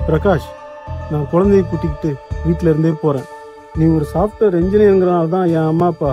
பிரகாஷ், நான் குழந்தைய கூட்டிக்கிட்டு வீட்டில இருந்தே போறேன். நீ ஒரு சாஃப்ட்வேர் இன்ஜினியருங்கிறனால தான் என் அம்மா அப்பா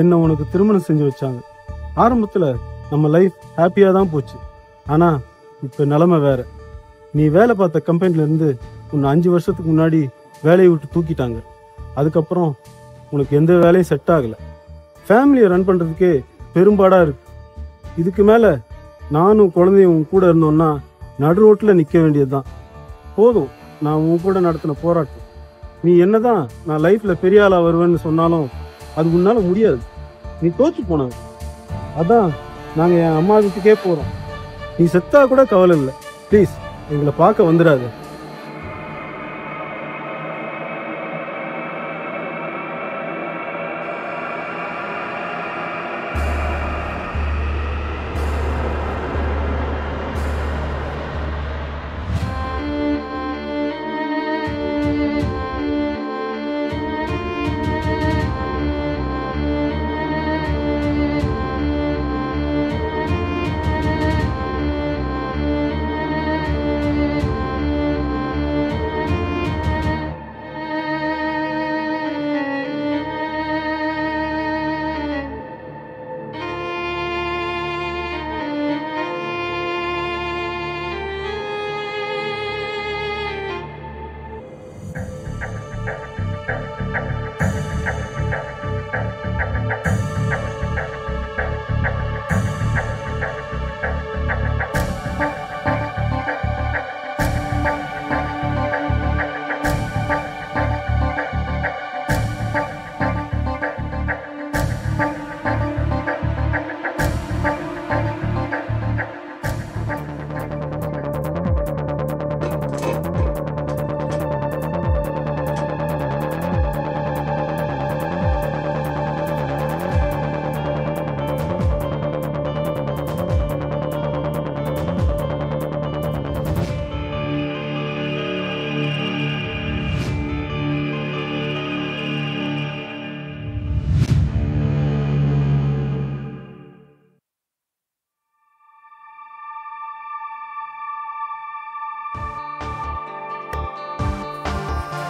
என்னை உனக்கு திருமணம் செஞ்சு வச்சாங்க. ஆரம்பத்தில் நம்ம லைஃப் ஹாப்பியாக தான் போச்சு. ஆனால் இப்போ நிலைமை வேற. நீ வேலை பார்த்த கம்பெனிலேருந்து உன்னை 5 வருஷத்துக்கு முன்னாடி வேலையை விட்டு தூக்கிட்டாங்க. அதுக்கப்புறம் உனக்கு எந்த வேலையும் செட் ஆகலை. ஃபேமிலியை ரன் பண்ணுறதுக்கே பெரும்பாடாக இருக்கு. இதுக்கு மேலே நானும் குழந்தையும் உன் கூட இருந்தோன்னா நடு ரோட்டில் நிற்க வேண்டியது தான். போதும் நான் உன் கூட நடத்தின போராட்டம். நீ என்னதான் நான் லைஃப்பில் பெரிய ஆளாக வருவேன்னு சொன்னாலும் அது உன்னால் முடியாது. நீ தோற்று போனவன். அதான் நாங்கள் என் அம்மா வீட்டுக்கே போகிறோம். நீ செத்தா கூட கவலை இல்லை. ப்ளீஸ் எங்களை பார்க்க வந்துடாது.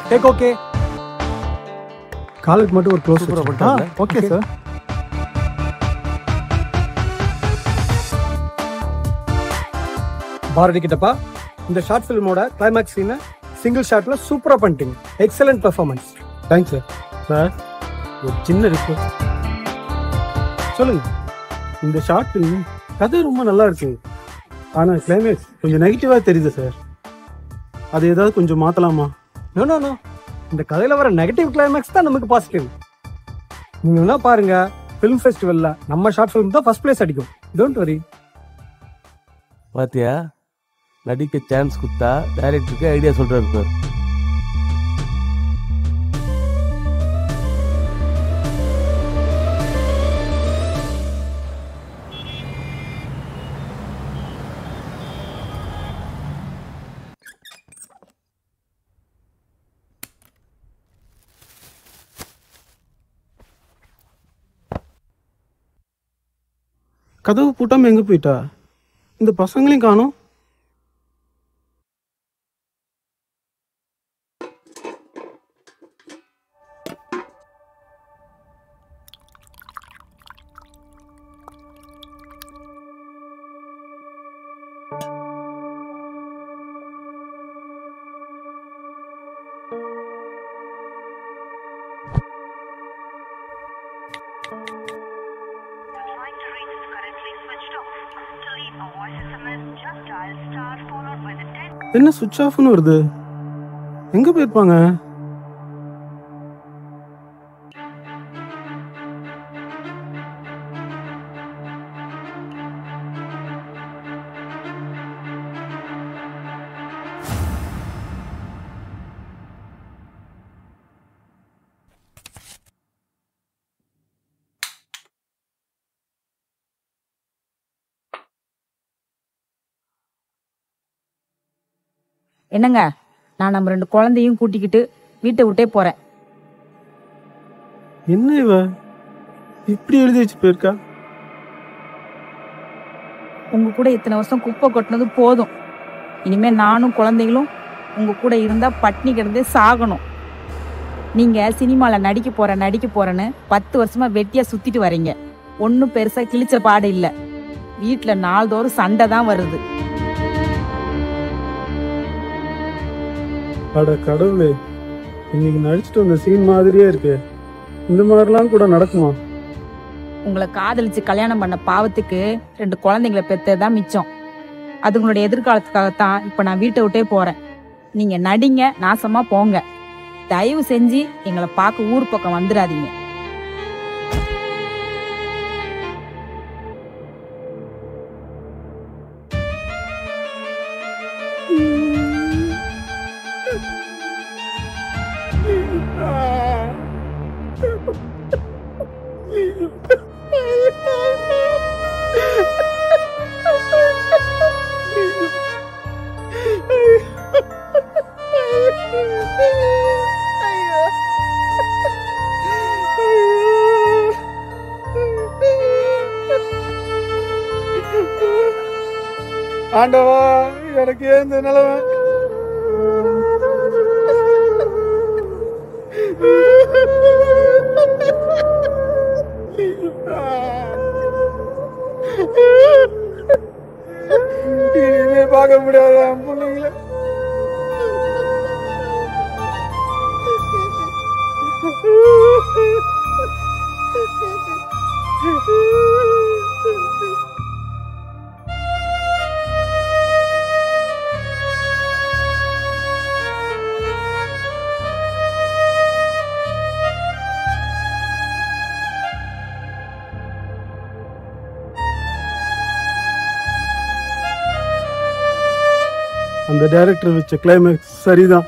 Take okay. காலேஜ் மட்டும் ஒரு க்ளோஸ் பண்ணிட்டாங்க. Okay sir. பாரதி கிட்டப்பா, இந்த ஷார்ட் ஃபிலிமோட கிளைமேக்ஸ் சீனை சிங்கிள் ஷாட்ல சூப்பரா பண்ணிட்டீங்க. Excellent performance. Thanks sir. Sir ஒரு சின்ன ரிக்வெஸ்ட். சொல்லுங்க. இந்த ஷார்ட் ஃபிலிம் கதை ரொம்ப நல்லா இருக்கு. ஆனால் கிளைமேக்ஸ் கொஞ்சம் நெகட்டிவாக தெரியுது சார். அது ஏதாவது கொஞ்சம் மாற்றலாமா? நோ நோ நோ, இந்த கதையில வர நெகட்டிவ் கிளைமேக்ஸ் தான் நமக்கு பாசிட்டிவ். நீங்க என்ன பாருங்க, ஃபிலிம் ஃபெஸ்டிவல்ல நம்ம ஷார்ட் ஃபிலிம் தான் ஃபர்ஸ்ட் பிளேஸ் அடிக்கும். Don't worry. பாத்தியா, நடிக்க சான்ஸ் கொடுத்தா டைரக்டருக்கு ஐடியா சொல்றாரு சார். கதவு பூட்டாம எங்க போயிட்டா? இந்த பசங்களையும் காணோம். என்ன சுவிட்ச் ஆஃப்னு வருது? எங்க போயிருப்பாங்க? என்னங்க, நான் நம்ம 2 குழந்தையும் கூட்டிக்கிட்டு வீட்டை விட்டே போறேன். என்ன இவ இப்படி எழுதி வச்சு போயிருக்கா? உங்க கூட இத்தனை வருஷம் குப்பை கொட்டினது போதும். இனிமே நானும் குழந்தைகளும் உங்க கூட இருந்தா பட்னி கிடந்து சாகணும். நீங்க சினிமால நடிக்க போறேன்னு 10 வருஷமா வெட்டியா சுத்திட்டு வரீங்க. ஒன்னும் பெருசா கிழிச்ச பாடு இல்ல. வீட்டுல நாள்தோறும் சண்டை தான் வருது. அட கடவுளே, இன்னைக்கு நடிச்சிட்டு வந்த சீன் மாதிரியே இருக்கு. இந்த மாதிரிலாம் கூட நடக்குமா? உங்களை காதலிச்சு கல்யாணம் பண்ண பாவத்துக்கு 2 குழந்தைங்களை பெற்றதுதான் மிச்சம். அதுங்களுடைய எதிர்காலத்துக்காகத்தான் இப்ப நான் வீட்டை விட்டே போறேன். நீங்க நடிங்க, நாசமா போங்க. தயவு செஞ்சு எங்களை பார்க்க ஊர் பக்கம் வந்துடாதீங்க. ஆண்டவா, எனக்கு ஏன் இந்த நிலைமை? இனிமே பார்க்க முடியாத பிள்ளைங்கள அந்த டைரக்டர் வச்ச கிளைமேக்ஸ் சரிதான்.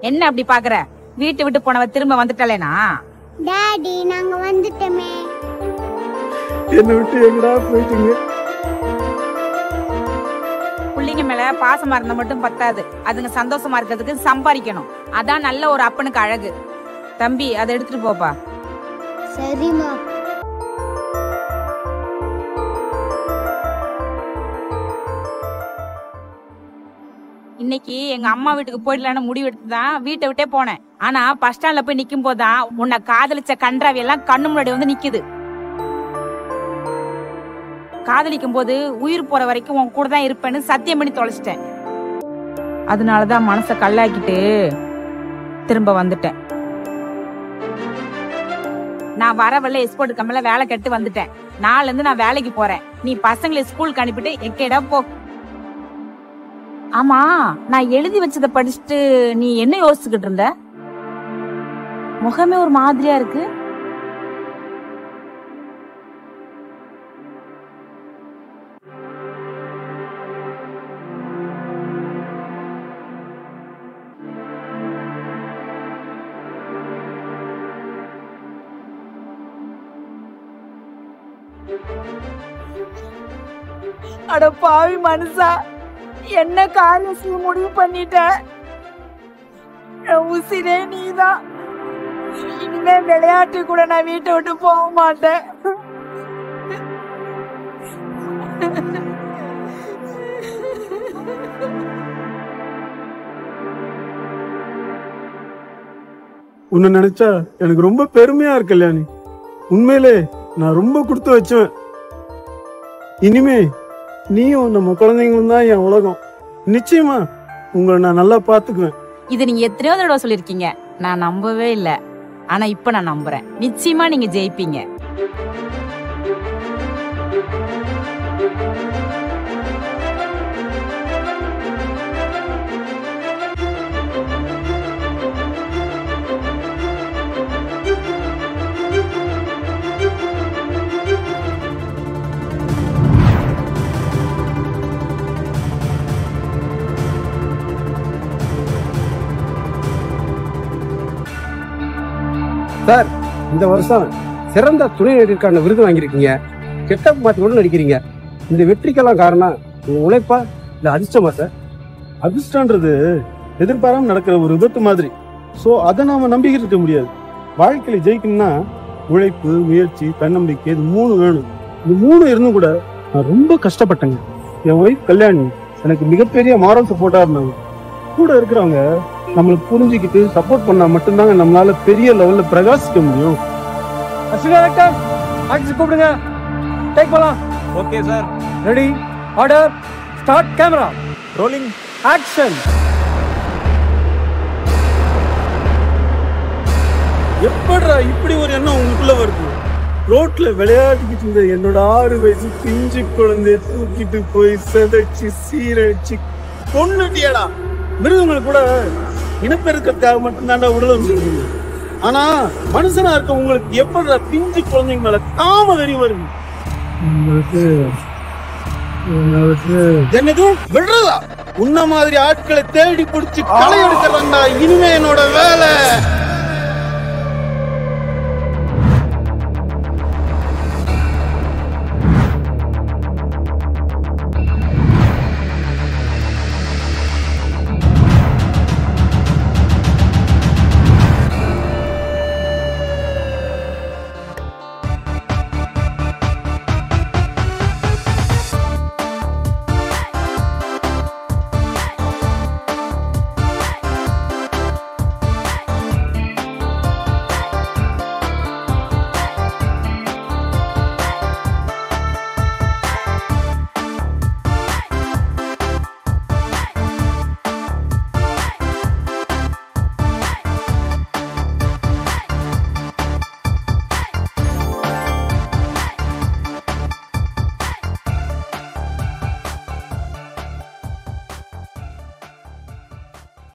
என்ன அப்படி பாக்குற? வீட்டு விட்டு போனவ திரும்ப வந்துட்டலேனா? டாடி, நாங்க வந்துட்டோமே. என்ன விட்டு எங்கடா போயிட்டீங்க? புள்ளைங்க மேல பாசமா இருந்தா மட்டும் பத்தாது. அதுங்க சந்தோஷமா இருக்கிறதுக்கு சம்பாதிக்கணும். அதான் நல்ல ஒரு அப்பனுக்கு அழகு. தம்பி, அதை எடுத்துட்டு போப்பா. சரிம்மா. இன்னைக்கு எங்க அம்மா வீட்டுக்கு போயிடலான்னு முடிவு எடுத்துதான் வீட்டை விட்டே போனேன். ஆனா பஸ் ஸ்டாண்ட்ல போய் நிக்கும் போதுதான் உன்னை காதலிச்ச கன்றாவி எல்லாம் கண்ணு முன்னாடி வந்து நிக்குது. காதலிக்கும் போது உயிர் போற வரைக்கும் உன் கூட தான் இருப்பேன்னு சத்தியம் பண்ணி தொலைச்சிட்டேன். அதனாலதான் மனச கல்லாக்கிட்டு திரும்ப வந்துட்டேன். நான் வரவல்ல எக்ஸ்போர்ட் கம்பெனில வேலை கட்டு வந்துட்டேன். நாளைல இருந்து நான் வேலைக்கு போறேன். நீ பசங்களை ஸ்கூலுக்கு அனுப்பிட்டு எக்கேடா போ. ஆமா, நான் எழுதி வச்சத படிச்சுட்டு நீ என்ன யோசிச்சுக்கிட்டு இருந்த? முகமே ஒரு மாதிரியா இருக்கு. அட பாவி மனுஷா, என்ன காரியம் முடிவு பண்ணிட்ட? உசிரே நீதான். இனிமே விளையாட்டு கூட நான் வீட்டை விட்டு போக மாட்டேன். உன்னை நினைச்சா எனக்கு ரொம்ப பெருமையா இருக்கு கல்யாணி. உண்மையிலே நான் ரொம்ப கொடுத்து வச்சேன். இனிமே நீயும் நம்ம குழந்தைங்களும் தான் என் உலகம். நிச்சயமா உங்களை நான் நல்லா பாத்துக்குவேன். இது நீங்க எத்தனையோ தடவை சொல்லிருக்கீங்க. நான் நம்பவே இல்லை. ஆனா இப்ப நான் நம்புறேன். நிச்சயமா நீங்க ஜெயிப்பீங்க. சார், இந்த வருஷம் சிறந்த துணை நடிகருக்கான விருது வாங்கியிருக்கீங்க. கெட்டப் மாத்தி கூட நடிக்கிறீங்க. இந்த வெற்றிக்கெல்லாம் காரணம் உங்க உழைப்பா இல்ல அதிர்ஷ்டமா சார்? அதிர்ஷ்டன்றது எதிர்பாராம நடக்கிற ஒரு விபத்து மாதிரி. சோ அதை நாம நம்பிக்கிட்டு இருக்க முடியாது. வாழ்க்கையில ஜெயிக்கணும்னா உழைப்பு, முயற்சி, தன்னம்பிக்கை, இது 3 வேணும். இந்த 3 இருந்தும் கூட நான் ரொம்ப கஷ்டப்பட்டேங்க. என் ஒய்ஃப் கல்யாணி எனக்கு மிகப்பெரிய மாரல் சப்போர்ட்டா இருந்தாங்க. கூட இருக்கிறவங்க நம்மளை புரிஞ்சுக்கிட்டு சப்போர்ட் பண்ணா மட்டும்தாங்க நம்மளால பெரிய லெவல்ல பிரகாசிக்க முடியும். கூப்பிடுங்க. டேக் போலாம். Okay sir. Ready, order, start, camera rolling, action. எப்படா இப்படி ஒரு எண்ணம் உங்களுக்குள்ள வருது? ரோட்ல விளையாடிக்கிட்டு இருந்த என்னோட 6 வயசு பிஞ்சு குழந்தைய தூக்கிட்டு போய் செதைச்சு சீரழிச்சு கொன்னுட்டியடா. மிருகங்களை கூட இனப்பெருக்கத்துக்காக மட்டும்தான்டா உடலை வச்சிருக்கீங்க. ஆனா மனுஷனா இருக்க உங்களுக்கு எப்படா பிஞ்சு குழந்தைங்க மேல காம வெறி வருது? என்னது விடுறதா? உன்ன மாதிரி ஆட்களை தேடி பிடிச்சு களை எடுக்கிறதா இனிமே என்னோட வேலை.